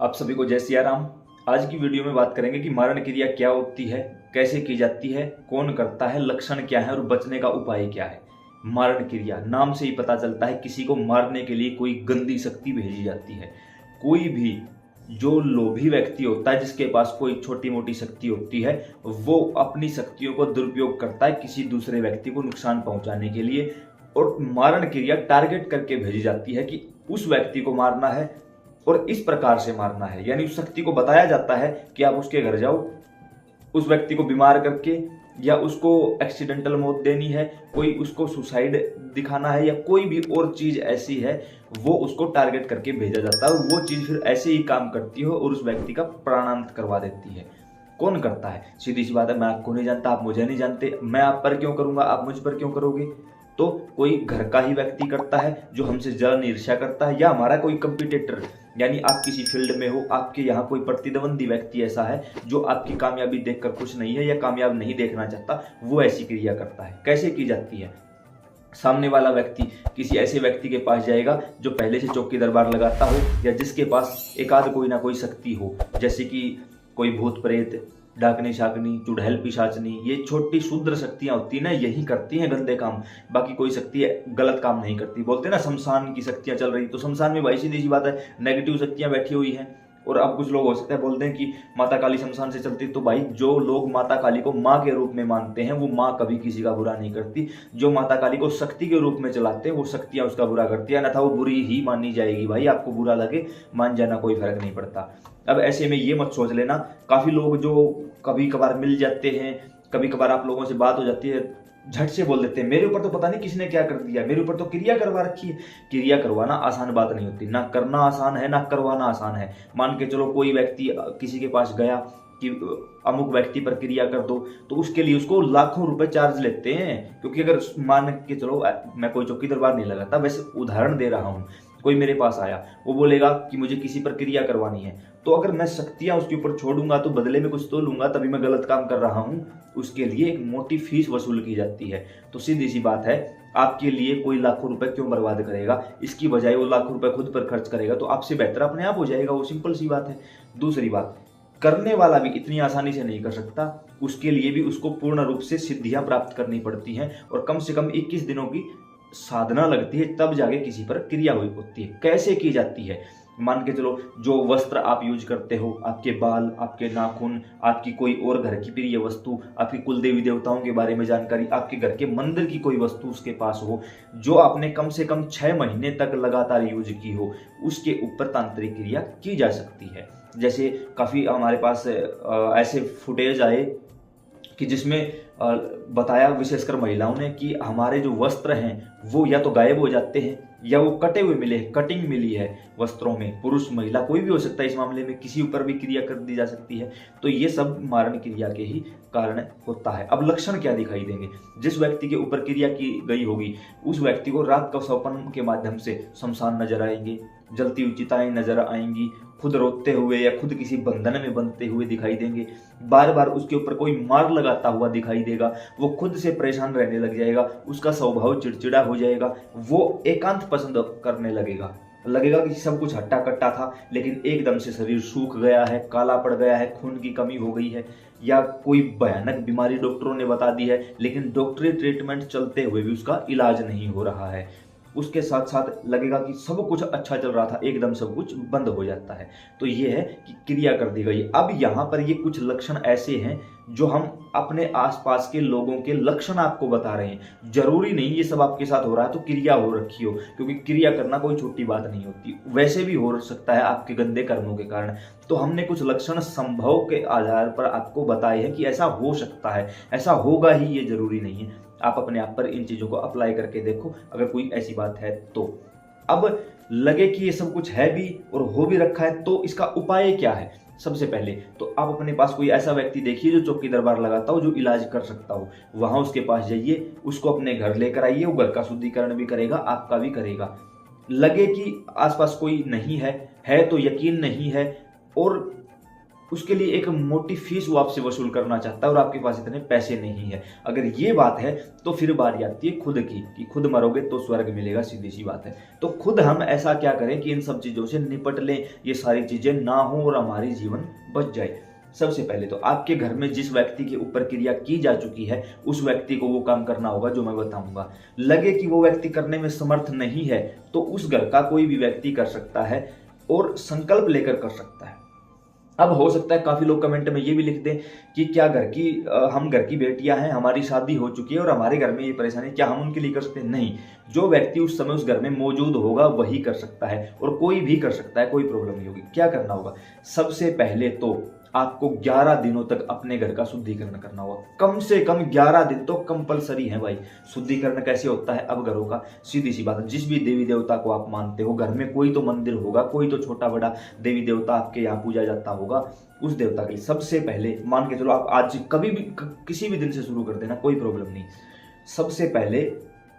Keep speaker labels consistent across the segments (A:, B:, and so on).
A: आप सभी को जय सिया राम। आज की वीडियो में बात करेंगे कि मारण क्रिया क्या होती है, कैसे की जाती है, कौन करता है, लक्षण क्या है और बचने का उपाय क्या है। मारण क्रिया नाम से ही पता चलता है किसी को मारने के लिए कोई गंदी शक्ति भेजी जाती है। कोई भी जो लोभी व्यक्ति होता है, जिसके पास कोई छोटी मोटी शक्ति होती है, वो अपनी शक्तियों को दुरुपयोग करता है किसी दूसरे व्यक्ति को नुकसान पहुंचाने के लिए। और मारण क्रिया टारगेट करके भेजी जाती है कि उस व्यक्ति को मारना है और इस प्रकार से मारना है। यानी उस शक्ति को बताया जाता है कि आप उसके घर जाओ, उस व्यक्ति को बीमार करके, या उसको एक्सीडेंटल मौत देनी है, कोई उसको सुसाइड दिखाना है, या कोई भी और चीज ऐसी है, वो उसको टारगेट करके भेजा जाता है। और वो चीज फिर ऐसे ही काम करती है और उस व्यक्ति का प्राणांत करवा देती है। कौन करता है? सीधी सी बात है, मैं आपको नहीं जानता, आप मुझे नहीं जानते। मैं आप पर क्यों करूंगा, आप मुझ पर क्यों करोगे? तो कोई घर का ही व्यक्ति करता है जो हमसे जलन ईर्ष्या करता है, या हमारा कोई कंपटीटर, यानी आप किसी फील्ड में हो, आपके यहाँ कोई प्रतिद्वंदी व्यक्ति ऐसा है जो आपकी कामयाबी देखकर खुश नहीं है या कामयाब नहीं देखना चाहता, वो ऐसी क्रिया करता है। कैसे की जाती है? सामने वाला व्यक्ति किसी ऐसे व्यक्ति के पास जाएगा जो पहले से चौकी दरबार लगाता हो, या जिसके पास एकाध कोई ना कोई शक्ति हो, जैसे कि कोई भूत प्रेत, डाकनी शाकनी, चुड़ैल पिशाचनी, ये छोटी शूद्र शक्तियां होती है ना, यही करती हैं गंदे काम। बाकी कोई शक्ति गलत काम नहीं करती। बोलते हैं ना शमशान की शक्तियां चल रही, तो शमशान में भाई सीधी सी बात है, नेगेटिव शक्तियां बैठी हुई हैं। और अब कुछ लोग हो सकते हैं बोलते हैं कि माता काली शमशान से चलती, तो भाई जो लोग माता काली को माँ के रूप में मानते हैं, वो माँ कभी किसी का बुरा नहीं करती। जो माता काली को शक्ति के रूप में चलाते हैं, वो शक्तियां उसका बुरा करती है, अन्यथा वो बुरी ही मानी जाएगी। भाई आपको बुरा लगे, मान जाना, कोई फर्क नहीं पड़ता। अब ऐसे में ये मत सोच लेना, काफी लोग जो कभी कभार मिल जाते हैं, कभी कभार आप लोगों से बात हो जाती है, झट से बोल देते हैं मेरे ऊपर तो पता नहीं किसने क्या कर दिया, मेरे ऊपर तो क्रिया करवा रखी है। क्रिया करवाना आसान बात नहीं होती, ना करना आसान है ना करवाना आसान है। मान के चलो कोई व्यक्ति किसी के पास गया कि अमुक व्यक्ति पर क्रिया कर दो, तो उसके लिए उसको लाखों रुपए चार्ज लेते हैं। क्योंकि अगर मान के चलो, मैं कोई चौकी दरबार नहीं लगाता, वैसे उदाहरण दे रहा हूँ, कोई मेरे पास आया, वो बोलेगा कि मुझे किसी पर क्रिया करवानी है, तो अगर मैं शक्तियां उसके ऊपर छोड़ूंगा तो बदले में कुछ तो लूंगा, तभी मैं गलत काम कर रहा हूं। उसके लिए एक मोटी फीस वसूल की जाती है। तो सीधी सी बात है, आपके लिए कोई लाखों रुपए क्यों बर्बाद करेगा? इसकी बजाय वो लाखों रुपए खुद पर खर्च करेगा तो आपसे बेहतर अपने आप हो जाएगा। वो सिंपल सी बात है। दूसरी बात, करने वाला भी इतनी आसानी से नहीं कर सकता, उसके लिए भी उसको पूर्ण रूप से सिद्धियां प्राप्त करनी पड़ती हैं, और कम से कम 21 दिनों की साधना लगती है, तब जाके किसी पर क्रिया हुई होती है। कैसे की जाती है? मान के चलो, जो वस्त्र आप यूज करते हो, आपके बाल, आपके नाखून, आपकी कोई और घर की प्रिय वस्तु, आपकी कुल देवी देवताओं के बारे में जानकारी, आपके घर के मंदिर की कोई वस्तु उसके पास हो, जो आपने कम से कम 6 महीने तक लगातार यूज की हो, उसके ऊपर तांत्रिक क्रिया की जा सकती है। जैसे काफी हमारे पास ऐसे फुटेज आए कि जिसमें बताया विशेषकर महिलाओं ने कि हमारे जो वस्त्र हैं वो या तो गायब हो जाते हैं, या वो कटे हुए मिले, कटिंग मिली है वस्त्रों में। पुरुष महिला कोई भी हो सकता है, इस मामले में किसी ऊपर भी क्रिया कर दी जा सकती है। तो ये सब मारण क्रिया के ही कारण होता है। अब लक्षण क्या दिखाई देंगे? जिस व्यक्ति के ऊपर क्रिया की गई होगी, उस व्यक्ति को रात का स्वप्न के माध्यम से शमशान नजर आएंगे, जलती हुई चिताएं नजर आएंगी, खुद रोते हुए या खुद किसी बंधन में बंधते हुए दिखाई देंगे, बार बार उसके ऊपर कोई मार लगाता हुआ दिखाई देगा, वो खुद से परेशान रहने लग जाएगा, उसका स्वभाव चिड़चिड़ा हो जाएगा, वो एकांत पसंद करने लगेगा कि सब कुछ हट्टा कट्टा था, लेकिन एकदम से शरीर सूख गया है, काला पड़ गया है, खून की कमी हो गई है, या कोई भयानक बीमारी डॉक्टरों ने बता दी है, लेकिन डॉक्टरी ट्रीटमेंट चलते हुए भी उसका इलाज नहीं हो रहा है। उसके साथ साथ लगेगा कि सब कुछ अच्छा चल रहा था, एकदम सब कुछ बंद हो जाता है। तो ये है कि क्रिया कर दी गई। अब यहाँ पर ये कुछ लक्षण ऐसे हैं जो हम अपने आसपास के लोगों के लक्षण आपको बता रहे हैं। जरूरी नहीं ये सब आपके साथ हो रहा है तो क्रिया हो रखी हो, क्योंकि क्रिया करना कोई छोटी बात नहीं होती, वैसे भी हो सकता है आपके गंदे कर्मों के कारण। तो हमने कुछ लक्षण संभव के आधार पर आपको बताए हैं कि ऐसा हो सकता है, ऐसा होगा ही, ये जरूरी नहीं है। आप अपने आप पर इन चीजों को अप्लाई करके देखो, अगर कोई ऐसी बात है तो। अब लगे कि ये सब कुछ है भी और हो भी रखा है, तो इसका उपाय क्या है? सबसे पहले तो आप अपने पास कोई ऐसा व्यक्ति देखिए जो चौकी दरबार लगाता हो, जो इलाज कर सकता हो, वहां उसके पास जाइए, उसको अपने घर लेकर आइए, वो घर का शुद्धिकरण भी करेगा, आपका भी करेगा। लगे कि आसपास कोई नहीं है तो यकीन नहीं है, और उसके लिए एक मोटी फीस वो आपसे वसूल करना चाहता है और आपके पास इतने पैसे नहीं है। अगर ये बात है तो फिर बारी आती है खुद की, कि खुद मरोगे तो स्वर्ग मिलेगा, सीधी सी बात है। तो खुद हम ऐसा क्या करें कि इन सब चीज़ों से निपट लें, ये सारी चीज़ें ना हो और हमारी जीवन बच जाए। सबसे पहले तो आपके घर में जिस व्यक्ति के ऊपर क्रिया की जा चुकी है उस व्यक्ति को वो काम करना होगा जो मैं बताऊंगा। लगे कि वो व्यक्ति करने में समर्थ नहीं है तो उस घर का कोई भी व्यक्ति कर सकता है और संकल्प लेकर कर सकता है। अब हो सकता है काफी लोग कमेंट में ये भी लिख दें कि क्या हम घर की बेटियां हैं, हमारी शादी हो चुकी है और हमारे घर में ये परेशानी, क्या हम उनके लिए कर सकते हैं? नहीं, जो व्यक्ति उस समय उस घर में मौजूद होगा वही कर सकता है और कोई भी कर सकता है, कोई प्रॉब्लम नहीं होगी। क्या करना होगा? सबसे पहले तो आपको 11 दिनों तक अपने घर का शुद्धिकरण करना होगा। कम से कम 11 दिन तो कंपलसरी है भाई। शुद्धिकरण कैसे होता है? अब घरों का सीधी सी बात है, जिस भी देवी देवता को आप मानते हो, घर में कोई तो मंदिर होगा, कोई तो छोटा बड़ा देवी देवता आपके यहाँ पूजा जाता होगा। उस देवता के लिए सबसे पहले मान के चलो आप आज कभी भी किसी भी दिन से शुरू कर देना, कोई प्रॉब्लम नहीं। सबसे पहले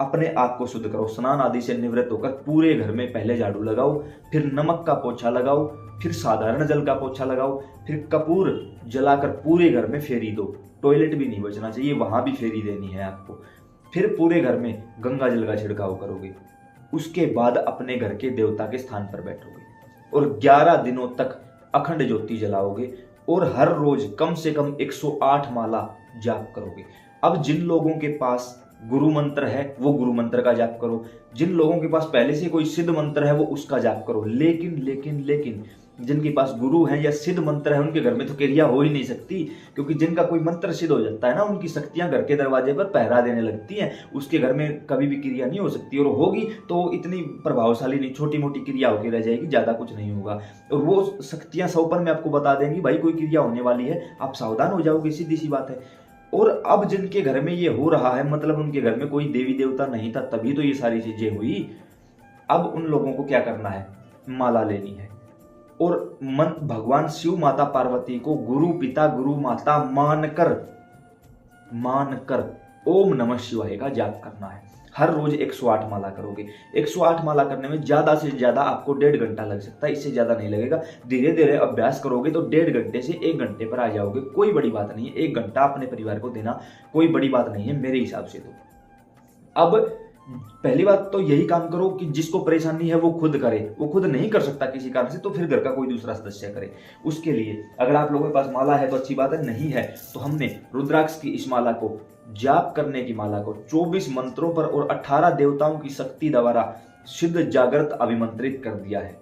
A: अपने आप को शुद्ध करो, स्नान आदि से निवृत्त होकर पूरे घर में पहले झाड़ू लगाओ, फिर नमक का पोछा लगाओ, फिर साधारण जल का पोछा लगाओ, फिर कपूर जलाकर पूरे घर में फेरी दो। टॉयलेट भी नहीं बचना चाहिए, वहां भी फेरी देनी है आपको। फिर पूरे घर में गंगा जल का छिड़काव करोगे। उसके बाद अपने घर के देवता के स्थान पर बैठोगे और 11 दिनों तक अखंड ज्योति जलाओगे और हर रोज कम से कम 108 माला जाप करोगे। अब जिन लोगों के पास गुरु मंत्र है वो गुरु मंत्र का जाप करो, जिन लोगों के पास पहले से कोई सिद्ध मंत्र है वो उसका जाप करो। लेकिन जिनके पास गुरु है या सिद्ध मंत्र है उनके घर में तो क्रिया हो ही नहीं सकती, क्योंकि जिनका कोई मंत्र सिद्ध हो जाता है ना, उनकी शक्तियां घर के दरवाजे पर पहरा देने लगती हैं। उसके घर में कभी भी क्रिया नहीं हो सकती, और होगी तो इतनी प्रभावशाली नहीं, छोटी मोटी क्रिया होकर रह जाएगी, ज्यादा कुछ नहीं होगा। और वो शक्तियां सौपर में आपको बता देंगी भाई कोई क्रिया होने वाली है, आप सावधान हो जाओगे, सीधी सी बात है। और अब जिनके घर में ये हो रहा है, मतलब उनके घर में कोई देवी देवता नहीं था, तभी तो ये सारी चीजें हुई। अब उन लोगों को क्या करना है? माला लेनी है और भगवान शिव माता पार्वती को गुरु पिता गुरु माता मानकर ओम नमः शिवाय का जाप करना है। हर रोज 108 माला करोगे। 108 माला करने में ज्यादा से ज्यादा आपको 1.5 घंटा लग सकता है, इससे ज्यादा नहीं लगेगा। धीरे धीरे अभ्यास करोगे तो 1.5 घंटे से 1 घंटे पर आ जाओगे, कोई बड़ी बात नहीं है। 1 घंटा अपने परिवार को देना कोई बड़ी बात नहीं है मेरे हिसाब से। तो अब पहली बात तो यही काम करो कि जिसको परेशानी है वो खुद करे। वो खुद नहीं कर सकता किसी कारण से तो फिर घर का कोई दूसरा सदस्य करे। उसके लिए अगर आप लोगों के पास माला है तो अच्छी बात है, नहीं है तो हमने रुद्राक्ष की इस माला को, जाप करने की माला को 24 मंत्रों पर और 18 देवताओं की शक्ति द्वारा सिद्ध जागृत अभिमंत्रित कर दिया है।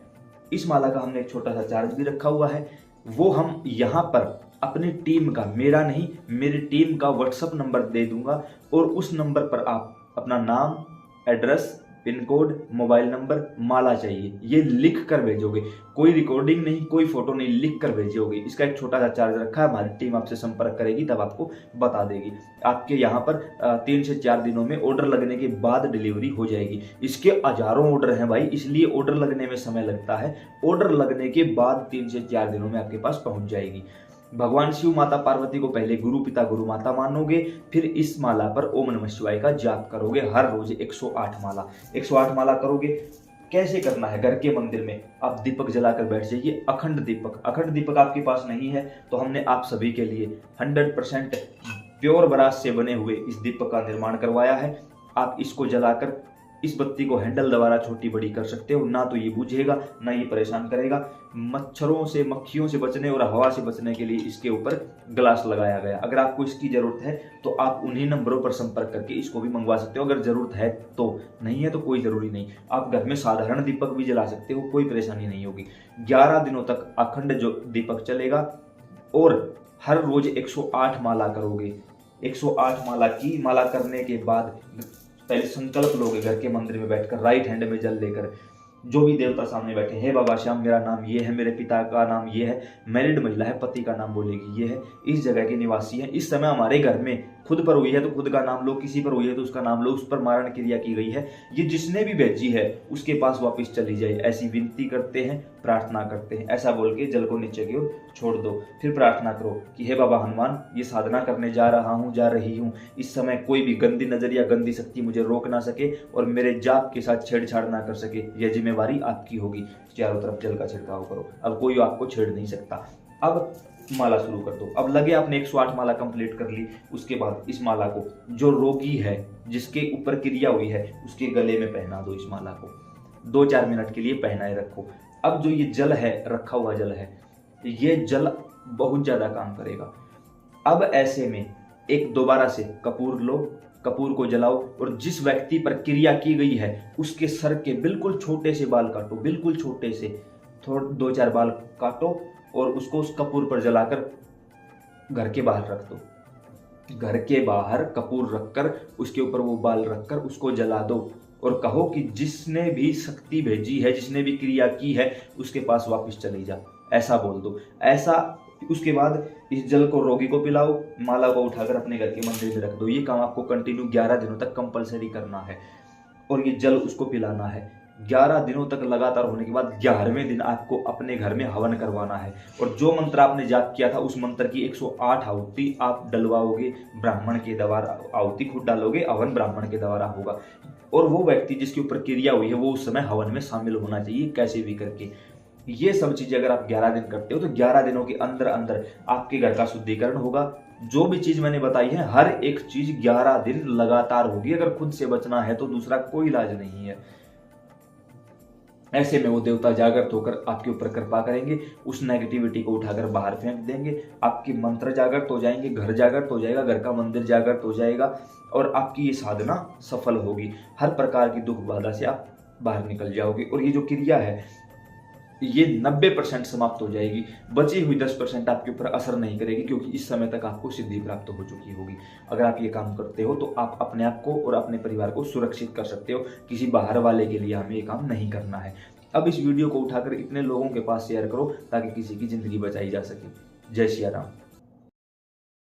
A: इस माला का हमने एक छोटा सा चार्ज भी रखा हुआ है, वो हम यहाँ पर अपनी टीम का, मेरा नहीं मेरी टीम का व्हाट्सएप नंबर दे दूंगा और उस नंबर पर आप अपना नाम, address, pin code, mobile number, माला चाहिए, ये लिख कर भेजोगे। कोई रिकॉर्डिंग नहीं, कोई फोटो नहीं, लिख कर भेजोगे। इसका एक छोटा सा चार्ज रखा है, हमारी टीम आपसे संपर्क करेगी तब आपको बता देगी। आपके यहाँ पर 3 से 4 दिनों में ऑर्डर लगने के बाद डिलीवरी हो जाएगी। इसके हजारों ऑर्डर हैं भाई, इसलिए ऑर्डर लगने में समय लगता है। ऑर्डर लगने के बाद 3 से 4 दिनों में आपके पास पहुंच जाएगी। भगवान शिव माता पार्वती को पहले गुरु पिता गुरु माता मानोगे, फिर इस माला पर ओम नमः शिवाय का जाप करोगे। हर रोज 108 माला 108 माला करोगे। कैसे करना है? घर के मंदिर में आप दीपक जलाकर बैठ जाइए, अखंड दीपक आपके पास नहीं है तो हमने आप सभी के लिए 100% प्योर ब्रास से बने हुए इस दीपक का निर्माण करवाया है। आप इसको जलाकर इस बत्ती को हैंडल द्वारा छोटी बड़ी कर सकते हो, ना तो ये बुझेगा ना ये परेशान करेगा। मच्छरों से, मक्खियों से बचने और हवा से बचने के लिए इसके ऊपर ग्लास लगाया गया। अगर आपको इसकी जरूरत है तो आप उन्हीं नंबरों पर संपर्क करके इसको भी मंगवा सकते हो, अगर जरूरत है तो। नहीं है तो कोई जरूरी नहीं, आप घर में साधारण दीपक भी जला सकते हो, कोई परेशानी नहीं होगी। 11 दिनों तक अखंड जो दीपक चलेगा और हर रोज 108 माला करोगे। 108 माला करने के बाद पहले संकल्प लोगे घर के मंदिर में बैठकर, राइट हैंड में जल लेकर। जो भी देवता सामने बैठे, हे बाबा श्याम मेरा नाम ये है, मेरे पिता का नाम ये है, मैरिड महिला है पति का नाम बोलेगी ये है, इस जगह के निवासी है, इस समय हमारे घर में खुद पर हुई है तो खुद का नाम लो, किसी पर हुई है तो उसका नाम लो, उस पर मारण क्रिया की गई है, ये जिसने भी भेजी है उसके पास वापस चली जाए, ऐसी विनती करते हैं, प्रार्थना करते हैं। ऐसा बोल के जल को नीचे की ओर छोड़ दो। फिर प्रार्थना करो कि हे बाबा हनुमान, ये साधना करने जा रही हूँ, इस समय कोई भी गंदी नजर या गंदी शक्ति मुझे रोक ना सके और मेरे जाप के साथ छेड़छाड़ ना कर सके, यह जिम्मेवारी आपकी होगी। चारों तरफ जल का छिड़काव करो, अब कोई आपको छेड़ नहीं सकता। अब माला शुरू कर दो। अब लगे आपने 108 माला कंप्लीट कर ली, उसके बाद इस माला को जो रोगी है जिसके ऊपर क्रिया हुई है उसके गले में पहना दो। इस माला को 2-4 मिनट के लिए पहनाए रखो। अब जो ये जल है, रखा हुआ जल है, ये जल बहुत ज्यादा काम करेगा। अब ऐसे में एक दोबारा से कपूर लो, कपूर को जलाओ और जिस व्यक्ति पर क्रिया की गई है उसके सर के बिल्कुल छोटे से बाल काटो, बिल्कुल छोटे से, थोड़े 2-4 बाल काटो और उसको उस कपूर पर जलाकर घर के बाहर रख दो। घर के बाहर कपूर रखकर उसके ऊपर वो बाल रखकर उसको जला दो और कहो कि जिसने भी शक्ति भेजी है, जिसने भी क्रिया की है, उसके पास वापस चली जा, ऐसा बोल दो। ऐसा उसके बाद इस जल को रोगी को पिलाओ, माला को उठाकर अपने घर के मंदिर में रख दो। ये काम आपको कंटिन्यू 11 दिनों तक कंपलसरी करना है और ये जल उसको पिलाना है। 11 दिनों तक लगातार होने के बाद 11वें दिन आपको अपने घर में हवन करवाना है और जो मंत्र आपने जाप किया था उस मंत्र की 108 आहुति आप डलवाओगे ब्राह्मण के द्वारा। आहुति खुद डालोगे, हवन ब्राह्मण के द्वारा होगा और वो व्यक्ति जिसके ऊपर क्रिया हुई है वो उस समय हवन में शामिल होना चाहिए, कैसे भी करके। ये सब चीजें अगर आप 11 दिन करते हो तो 11 दिनों के अंदर अंदर आपके घर का शुद्धिकरण होगा। जो भी चीज मैंने बताई है हर एक चीज 11 दिन लगातार होगी। अगर खुद से बचना है तो दूसरा कोई इलाज नहीं है। ऐसे में वो देवता जागृत होकर आपके ऊपर कृपा करेंगे, उस नेगेटिविटी को उठाकर बाहर फेंक देंगे। आपके मंत्र जागृत हो जाएंगे, घर जागृत हो जाएगा, घर का मंदिर जागृत हो जाएगा और आपकी ये साधना सफल होगी। हर प्रकार की दुख बाधा से आप बाहर निकल जाओगे और ये जो क्रिया है ये 90% समाप्त हो जाएगी। बची हुई 10% आपके ऊपर असर नहीं करेगी क्योंकि इस समय तक आपको सिद्धि प्राप्त हो चुकी होगी। अगर आप ये काम करते हो तो आप अपने आप को और अपने परिवार को सुरक्षित कर सकते हो। किसी बाहर वाले के लिए हमें ये काम नहीं करना है। अब इस वीडियो को उठाकर इतने लोगों के पास शेयर करो ताकि किसी की जिंदगी बचाई जा सके। जय सिया राम।